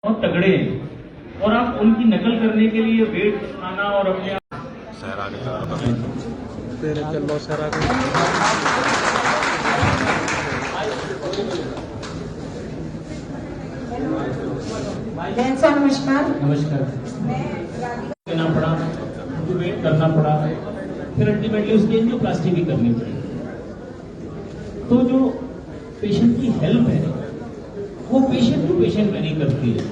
बहुत तगड़े हैं और आप उनकी नकल करने के लिए वेट खाना और अपने नमस्कार। देना पड़ा, उनको वेट करना पड़ा, फिर अल्टीमेटली उसकी एंजियोप्लास्टी भी करनी पड़ी। तो जो पेशेंट की हेल्प है वो पेशेंट टू पेशेंट वेरी करती है,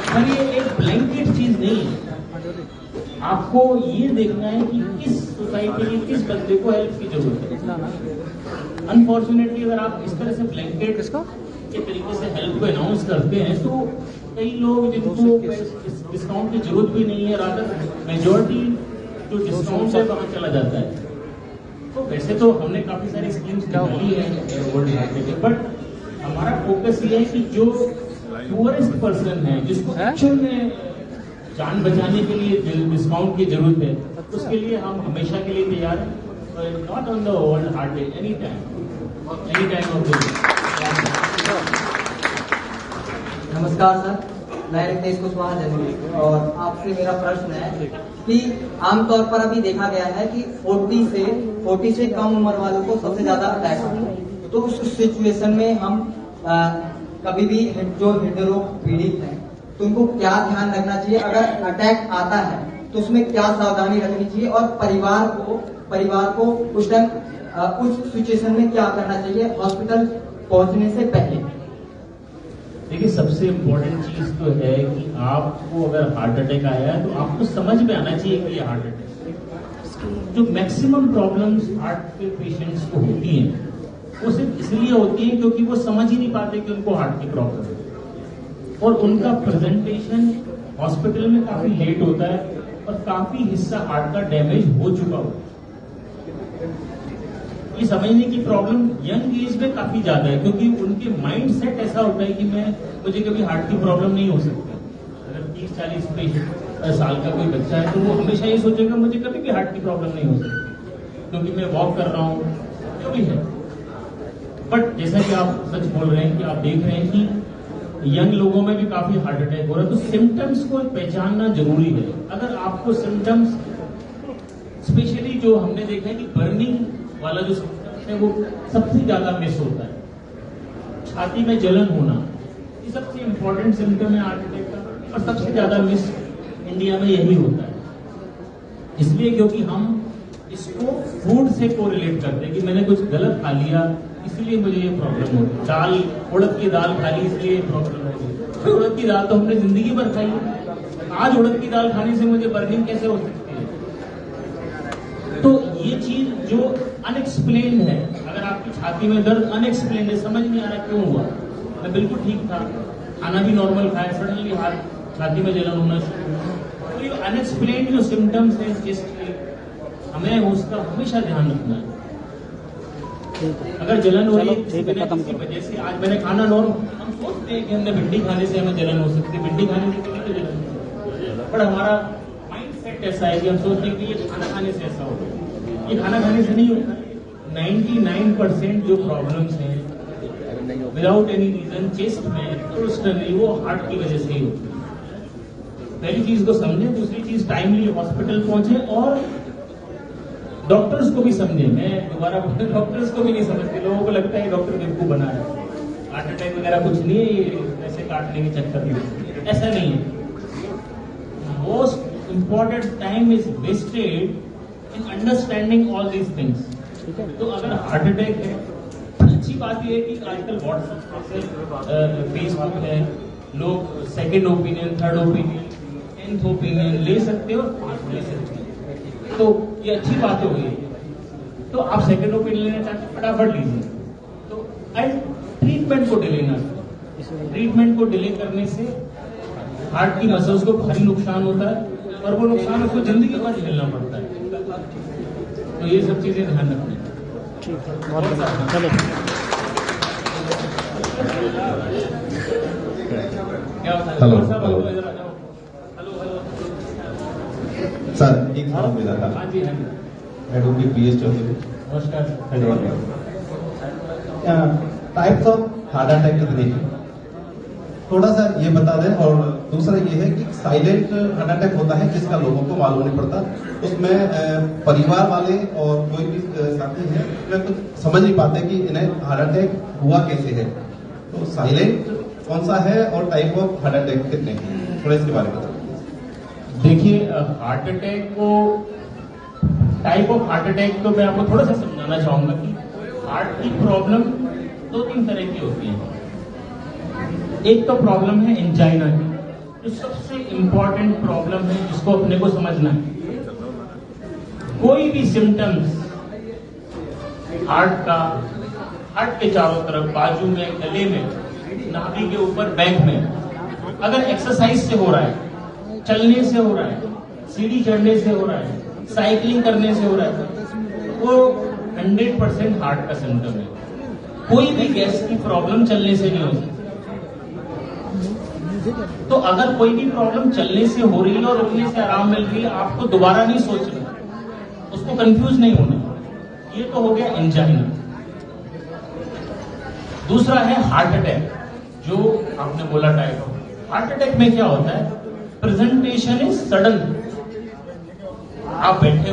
पर ये एक ब्लैंकेट चीज नहीं है। आपको ये देखना है कि किस सोसाइटी में किस बंदे को हेल्प की जरूरत है। अनफॉर्चुनेटली अगर आप इस तरह से ब्लैंकेट के तरीके से हेल्प को अनाउंस करते हैं तो कई लोग जिनको डिस्काउंट की जरूरत भी नहीं है, रादर मेजॉरिटी जो डिस्काउंट है वहां चला जाता है। तो वैसे तो हमने काफी सारी स्कीम्स निकाली है वर्ल्ड हेल्थ के, बट हमारा फोकस ये है कि जो पुअरेस्ट पर्सन है जिसको एक्चुअल में जान बचाने के लिए डिस्काउंट की जरूरत है, उसके लिए हम हमेशा के लिए तैयार हैं। Not on the world heart day, any time of the. नमस्कार सर, मैं रितेश कुशवाहा जर्नलिस्ट, और आपसे मेरा प्रश्न है कि आमतौर पर अभी देखा गया है कि 40 से कम उम्र वालों को सबसे ज्यादा अटैक होता है। तो उस सिचुएशन में हम कभी भी जो हृदय रोग पीड़ित हैं तो उनको क्या ध्यान रखना चाहिए? अगर अटैक आता है तो उसमें क्या सावधानी रखनी चाहिए, और परिवार को उस टाइम उस सिचुएशन में क्या करना चाहिए हॉस्पिटल पहुंचने से पहले? देखिए, सबसे इम्पोर्टेंट चीज तो है कि आपको अगर हार्ट अटैक आया है तो आपको समझ में आना चाहिए कि ये हार्ट अटैक। जो मैक्सिमम प्रॉब्लम्स हार्ट के पेशेंट्स को होती हैं वो सिर्फ इसलिए होती है क्योंकि वो समझ ही नहीं पाते कि उनको हार्ट की प्रॉब्लम है, और उनका प्रेजेंटेशन हॉस्पिटल में काफी लेट होता है और काफी हिस्सा हार्ट का डैमेज हो चुका होता है। ये समझने की प्रॉब्लम यंग एज में काफी ज्यादा है, क्योंकि उनके माइंड सेट ऐसा होता है कि मुझे कभी हार्ट की प्रॉब्लम नहीं हो सकती। अगर 30-40 साल का कोई बच्चा है तो वो हमेशा ये सोचेगा मुझे कभी भी हार्ट की प्रॉब्लम नहीं हो सकती, क्योंकि मैं वॉक कर रहा हूँ, जो भी है। बट जैसा कि आप सच बोल रहे हैं कि आप देख रहे हैं कि यंग लोगों में भी काफी हार्ट अटैक हो रहा है, तो सिम्टम्स को पहचानना जरूरी है। अगर आपको सिम्टम्स, स्पेशली जो हमने देखा है कि बर्निंग वाला जो सिम्टम्स है वो सबसे ज्यादा मिस होता है, छाती में जलन होना, ये सबसे इंपॉर्टेंट सिम्टम है हार्ट अटैक का, और सबसे ज्यादा मिस इंडिया में यही होता है। इसलिए क्योंकि हम इसको फूड से कोरिलेट करते हैं कि मैंने कुछ गलत खा लिया इसलिए मुझे ये प्रॉब्लम होती है। उड़द की दाल खा ली इसलिए ये प्रॉब्लम होगी। उड़द की दाल तो हमने जिंदगी भर खाई है, आज उड़द की दाल खाने से मुझे बर्निंग कैसे हो सकती है? तो ये चीज जो अनएक्सप्लेन्ड है, अगर आपकी छाती में दर्द अनएक्सप्लेन्ड है, समझ नहीं आ रहा क्यों हुआ, मैं बिल्कुल ठीक था, खाना भी नॉर्मल खाया, सडनली छाती में जलन होना शुरू हुआ, तो ये अनएक्सप्लेन्ड जो सिम्टम्स है चेस्ट के, हमें उसका हमेशा ध्यान रखना है। अगर जलन हो रही है किसी वजह से, आज मैंने खाना नॉर्मल, हम सोचते हैं कि हमने भिंडी खाने से हमें जलन हो सकती है, भिंडी खाने से किसी को जलन हो सकती है, पर हमारा माइंड सेट ऐसा है कि हम सोचते हैं कि ये खाना खाने से ऐसा होगा। ये खाना खाने से नहीं होता। 99% जो प्रॉब्लम्स हैं विदाउट एनी रीजन चेस्ट में, प्रोस्टली, वो हार्ट की वजह से ही होती है। पहली चीज को समझे, दूसरी चीज टाइमली हॉस्पिटल पहुंचे, और डॉक्टर्स को भी समझे। मैं दोबारा डॉक्टर्स को भी नहीं समझते, लोगों को लगता है डॉक्टर बेवकूफ बना है, हार्ट अटैक वगैरह कुछ नहीं है, ये पैसे काटने के चक्कर में, ऐसा नहीं है। Most important time is wasted in understanding all these things. तो अगर हार्ट अटैक है, अच्छी बात यह है कि आजकल व्हाट्सएप, फेसबुक है, लोग second opinion, third opinion, 10th opinion ले सकते हो और ले सकते हो, तो ये अच्छी बात हो गई। तो आप सेकेंड ओपिनियन लेना चाहते हैं, फटाफट लीजिए। तो एंड ट्रीटमेंट को डिले ना करें। ट्रीटमेंट को डिले करने से हार्ट की मसल्स को भारी नुकसान होता है, और वो नुकसान उसको जिंदगी भर झेलना पड़ता है। तो ये सब चीजें ध्यान रखनी है। हेलो सर, एक सवाल मिला था। हाँ जी, हाँ जी। Advocate PS Chaudhary. नमस्कार। टाइप्स ऑफ हार्ट अटैक कितने हैं? थोड़ा सा ये बता दें। और दूसरा ये है कि साइलेंट हार्ट अटैक होता है जिसका लोगों को मालूम नहीं पड़ता, उसमें परिवार वाले और कोई भी साथी है वे कुछ समझ नहीं पाते कि इन्हें हार्ट अटैक हुआ कैसे है। तो साइलेंट कौन सा है और टाइप ऑफ हार्ट अटैक कितने हैं, थोड़ा इसके बारे में बताइए। देखिए, हार्ट अटैक को, टाइप ऑफ हार्ट अटैक तो मैं आपको थोड़ा सा समझाना चाहूंगा कि हार्ट की प्रॉब्लम 2-3 तरह की होती है। एक तो प्रॉब्लम है एंजाइना की, जो सबसे इंपॉर्टेंट प्रॉब्लम है, जिसको अपने को समझना है। कोई भी सिम्टम्स हार्ट का, हार्ट के चारों तरफ, बाजू में, गले में, नाभि के ऊपर, बैक में, अगर एक्सरसाइज से हो रहा है, चलने से हो रहा है, सीढ़ी चढ़ने से हो रहा है, साइकिलिंग करने से हो रहा है, वो 100% हार्ट का सिम्टम है। कोई भी गैस की प्रॉब्लम चलने से नहीं होती। तो अगर कोई भी प्रॉब्लम चलने से हो रही है और रुकने से आराम मिल रही है, आपको दोबारा नहीं सोचना, उसको कंफ्यूज नहीं होना। ये तो हो गया एंजाइना। दूसरा है हार्ट अटैक, जो आपने बोला टाइप ऑफ। हार्ट अटैक में क्या होता है, प्रेजेंटेशन इज सडन। आप बैठे हुए